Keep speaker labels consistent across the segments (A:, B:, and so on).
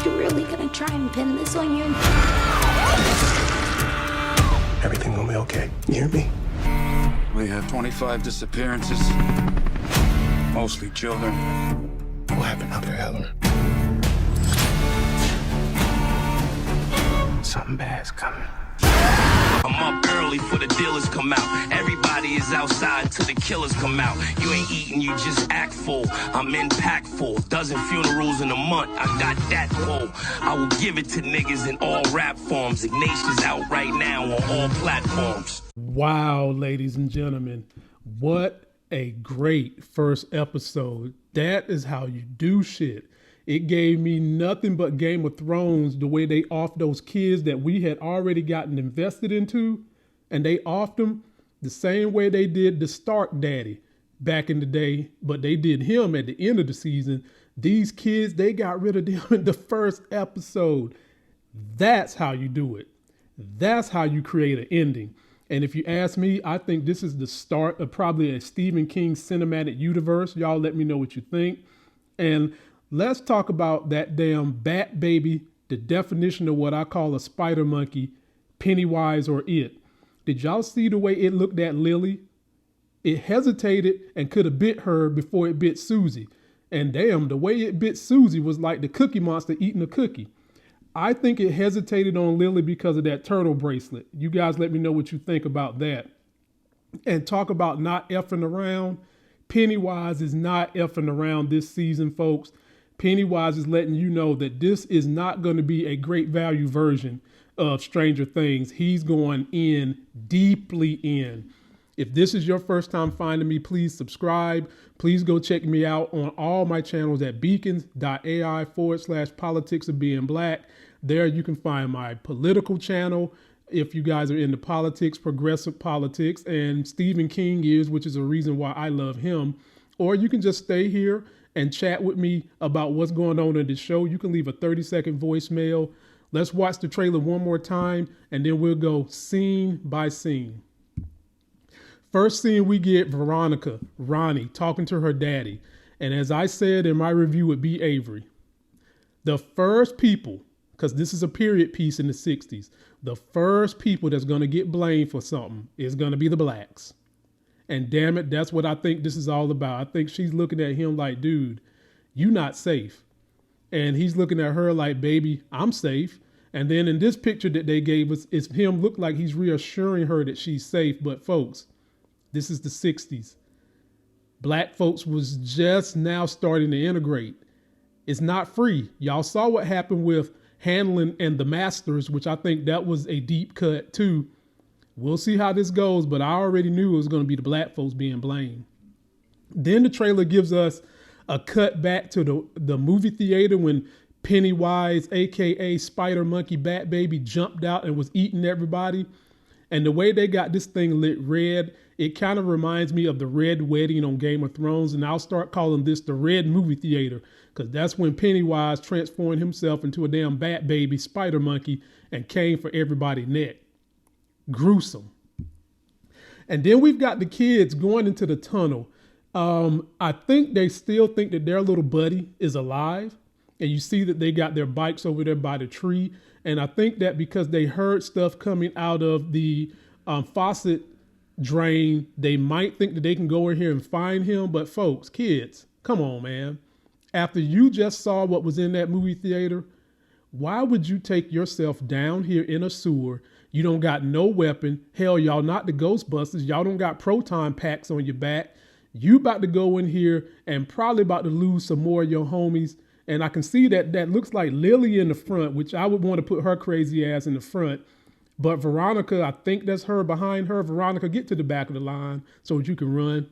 A: You're really gonna try and pin this on you?
B: Everything will be okay. You hear me?
C: We have 25 disappearances, mostly children.
B: What happened up there, Helen? Something bad's coming.
D: I'm up early for the dealers come out. Everybody is outside till the killers come out. You ain't eating, you just act full. I'm impactful. Dozen funerals in a month, I got that full. I will give it to niggas in all rap forms. Ignatius out right now on all platforms.
E: Wow, ladies and gentlemen, what a great first episode. That is how you do shit. It gave me nothing but Game of Thrones, the way they offed those kids that we had already gotten invested into, and they offed them the same way they did the Stark daddy back in the day, but they did him at the end of the season. These kids, they got rid of them in the first episode. That's how you do it. That's how you create an ending. And if you ask me, I think this is the start of probably a Stephen King cinematic universe. Y'all let me know what you think. And let's talk about that damn bat baby, the definition of what I call a spider monkey, Pennywise or It. Did y'all see the way it looked at Lily? It hesitated and could have bit her before it bit Susie. And damn, the way it bit Susie was like the Cookie Monster eating a cookie. I think it hesitated on Lily because of that turtle bracelet. You guys let me know what you think about that. And talk about not effing around. Pennywise is not effing around this season, folks. Pennywise is letting you know that this is not going to be a great value version of Stranger Things. He's going in, deeply in. If this is your first time finding me, please subscribe. Please go check me out on all my channels at beacons.ai/politics of being black. There you can find my political channel if you guys are into politics, progressive politics, and Stephen King is, which is a reason why I love him. Or you can just stay here and chat with me about what's going on in the show. You can leave a 30-second voicemail. Let's watch the trailer one more time, and then we'll go scene by scene. First scene, we get Veronica, Ronnie, talking to her daddy. And as I said in my review with B. Avery, the first people, because this is a period piece in the 60s, the first people that's going to get blamed for something is going to be the blacks. And damn it, that's what I think this is all about. I think she's looking at him like, dude, you not safe. And he's looking at her like, baby, I'm safe. And then in this picture that they gave us, it's him look like he's reassuring her that she's safe. But folks, this is the 60s. Black folks was just now starting to integrate. It's not free. Y'all saw what happened with Hanlon and the Masters, which I think that was a deep cut too. We'll see how this goes, but I already knew it was going to be the black folks being blamed. Then the trailer gives us a cut back to the movie theater when Pennywise, aka Spider Monkey Bat Baby, jumped out and was eating everybody. And the way they got this thing lit red, it kind of reminds me of the Red Wedding on Game of Thrones. And I'll start calling this the Red Movie Theater, because that's when Pennywise transformed himself into a damn bat baby spider monkey and came for everybody's neck. Gruesome. And then we've got the kids going into the tunnel. I think they still think that their little buddy is alive. And you see that they got their bikes over there by the tree. And I think that because they heard stuff coming out of the faucet drain, they might think that they can go in here and find him. But folks, kids, come on, man. After you just saw what was in that movie theater, why would you take yourself down here in a sewer? You don't got no weapon. Hell, y'all not the Ghostbusters. Y'all don't got proton packs on your back. You about to go in here and probably about to lose some more of your homies. And I can see that looks like Lily in the front, which I would want to put her crazy ass in the front. But Veronica, I think that's her behind her. Veronica, get to the back of the line so that you can run.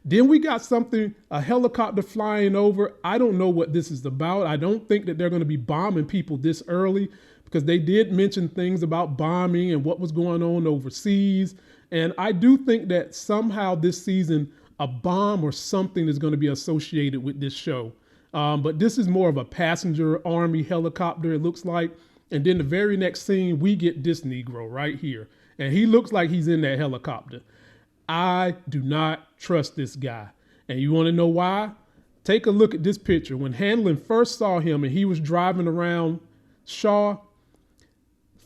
E: Then we got a helicopter flying over. I don't know what this is about. I don't think that they're going to be bombing people this early, because they did mention things about bombing and what was going on overseas. And I do think that somehow this season, a bomb or something is going to be associated with this show. But this is more of a passenger army helicopter, it looks like. And then the very next scene, we get this Negro right here. And he looks like he's in that helicopter. I do not trust this guy. And you want to know why? take a look at this picture. When Hanlon first saw him and he was driving around Shaw,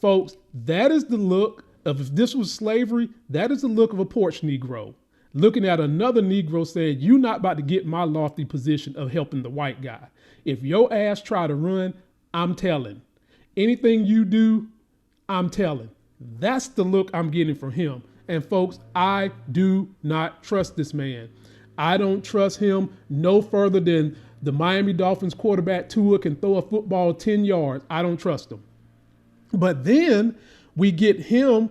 E: folks, that is the look of, if this was slavery, that is the look of a porch Negro. Looking at another Negro saying, you not about to get my lofty position of helping the white guy. If your ass try to run, I'm telling. Anything you do, I'm telling. That's the look I'm getting from him. And folks, I do not trust this man. I don't trust him no further than the Miami Dolphins quarterback Tua can throw a football 10 yards. I don't trust him. But then we get him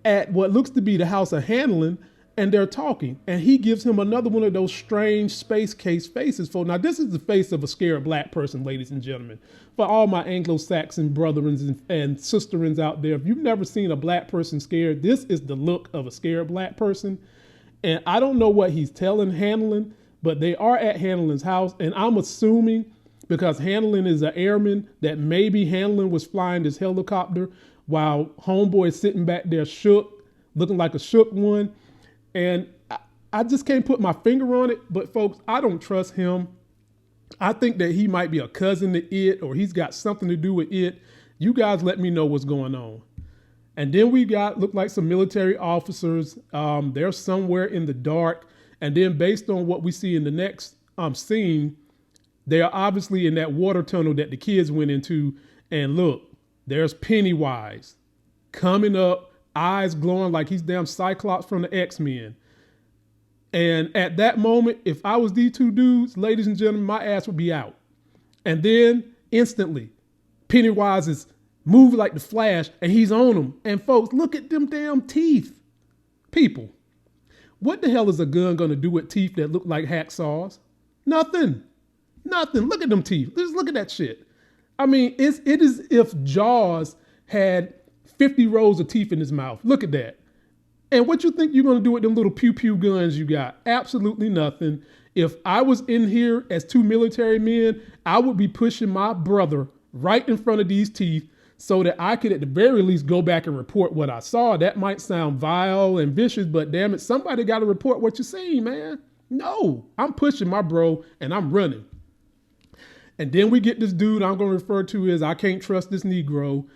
E: at what looks to be the house of Hanlon, and they're talking. And he gives him another one of those strange space case faces. Now, this is the face of a scared black person, ladies and gentlemen. For all my Anglo-Saxon brethrens and sisterins out there, if you've never seen a black person scared, this is the look of a scared black person. And I don't know what he's telling Hanlon, but they are at Hanlon's house. And I'm assuming, because Hanlon is an airman, that maybe Hanlon was flying this helicopter while homeboy is sitting back there shook, looking like a shook one. And I just can't put my finger on it. But folks, I don't trust him. I think that he might be a cousin to It, or he's got something to do with It. You guys let me know what's going on. And then we look like some military officers. They're somewhere in the dark. And then based on what we see in the next scene, they are obviously in that water tunnel that the kids went into. And look, there's Pennywise coming up, eyes glowing like he's damn Cyclops from the X-Men. And at that moment, if I was these two dudes, ladies and gentlemen, my ass would be out. And then instantly, Pennywise is moving like the Flash and he's on them. And folks, look at them damn teeth. People, what the hell is a gun going to do with teeth that look like hacksaws? Nothing. Look at them teeth. Just look at that shit. I mean, it is if Jaws had 50 rows of teeth in his mouth. Look at that. And what you think you're going to do with them little pew-pew guns you got? Absolutely nothing. If I was in here as two military men, I would be pushing my brother right in front of these teeth so that I could at the very least go back and report what I saw. That might sound vile and vicious, but damn it, somebody got to report what you seen, man. No, I'm pushing my bro and I'm running. And then we get this dude I'm going to refer to as I can't trust this Negro.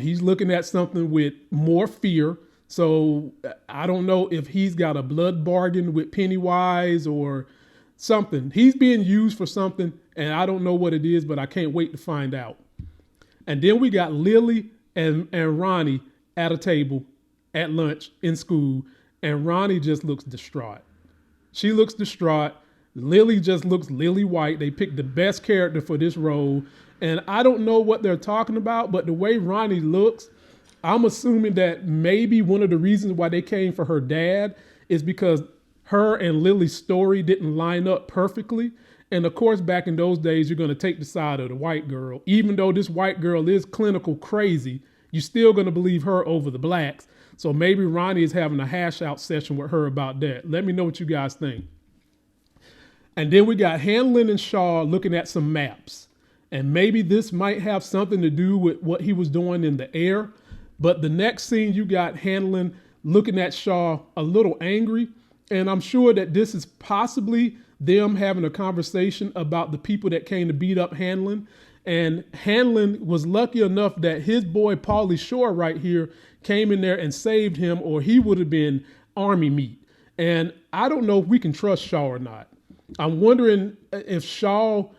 E: He's looking at something with more fear. So I don't know if he's got a blood bargain with Pennywise or something. He's being used for something, and I don't know what it is, but I can't wait to find out. And then we got Lily and Ronnie at a table at lunch in school, and Ronnie just looks distraught. She looks distraught. Lily just looks lily white. They picked the best character for this role, and I don't know what they're talking about, but the way Ronnie looks, I'm assuming that maybe one of the reasons why they came for her dad is because her and Lily's story didn't line up perfectly. And of course, back in those days, you're going to take the side of the white girl. Even though this white girl is clinical crazy, you're still going to believe her over the blacks. So maybe Ronnie is having a hash out session with her about that. Let me know what you guys think. And then we got Hanlon and Shaw looking at some maps. And maybe this might have something to do with what he was doing in the air. But the next scene, you got Hanlon looking at Shaw a little angry. And I'm sure that this is possibly them having a conversation about the people that came to beat up Hanlon. And Hanlon was lucky enough that his boy, Pauly Shore right here, came in there and saved him, or he would have been army meat. And I don't know if we can trust Shaw or not. I'm wondering if Shaw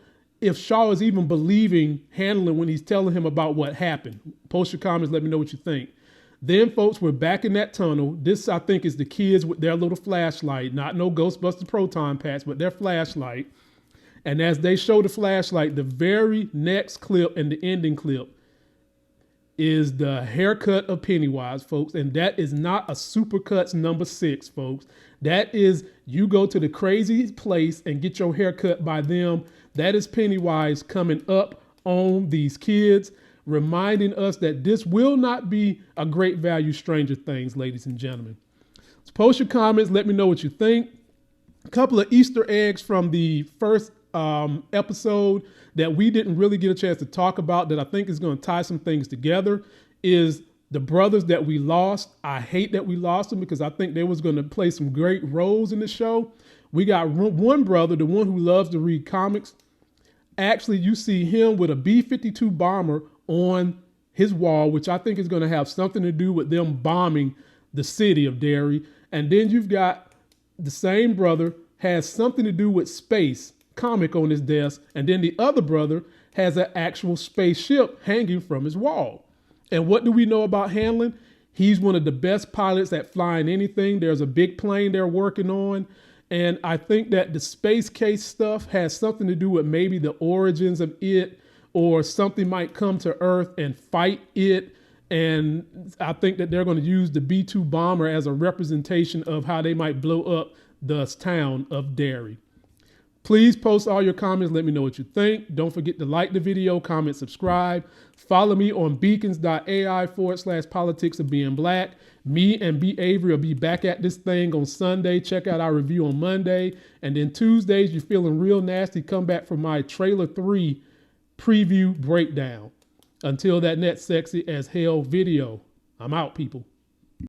E: is even believing Hanlon when he's telling him about what happened. Post your comments, let me know what you think. Then, folks, we're back in that tunnel. This, I think, is the kids with their little flashlight. Not no Ghostbusters proton packs, but their flashlight. And as they show the flashlight, the very next clip and the ending clip is the haircut of Pennywise, folks. And that is not a Supercuts number 6, folks. That is, you go to the crazy place and get your haircut by them. That is Pennywise coming up on these kids, reminding us that this will not be a great value Stranger Things, ladies and gentlemen. So post your comments. Let me know what you think. A couple of Easter eggs from the first episode that we didn't really get a chance to talk about that I think is going to tie some things together is the brothers that we lost. I hate that we lost them because I think they was going to play some great roles in the show. We got one brother, the one who loves to read comics. Actually, you see him with a B-52 bomber on his wall, which I think is going to have something to do with them bombing the city of Derry. And then you've got the same brother has something to do with space comic on his desk. And then the other brother has an actual spaceship hanging from his wall. And what do we know about Hanlon? He's one of the best pilots at flying anything. There's a big plane they're working on. And I think that the space case stuff has something to do with maybe the origins of it, or something might come to Earth and fight it. And I think that they're going to use the B-2 bomber as a representation of how they might blow up the town of Derry. Please post all your comments. Let me know what you think. Don't forget to like the video, comment, subscribe. Follow me on beacons.ai/politics of being black. Me and B. Avery will be back at this thing on Sunday. Check out our review on Monday. And then Tuesdays, you're feeling real nasty, come back for my trailer 3 preview breakdown. Until that next sexy as hell video, I'm out, people.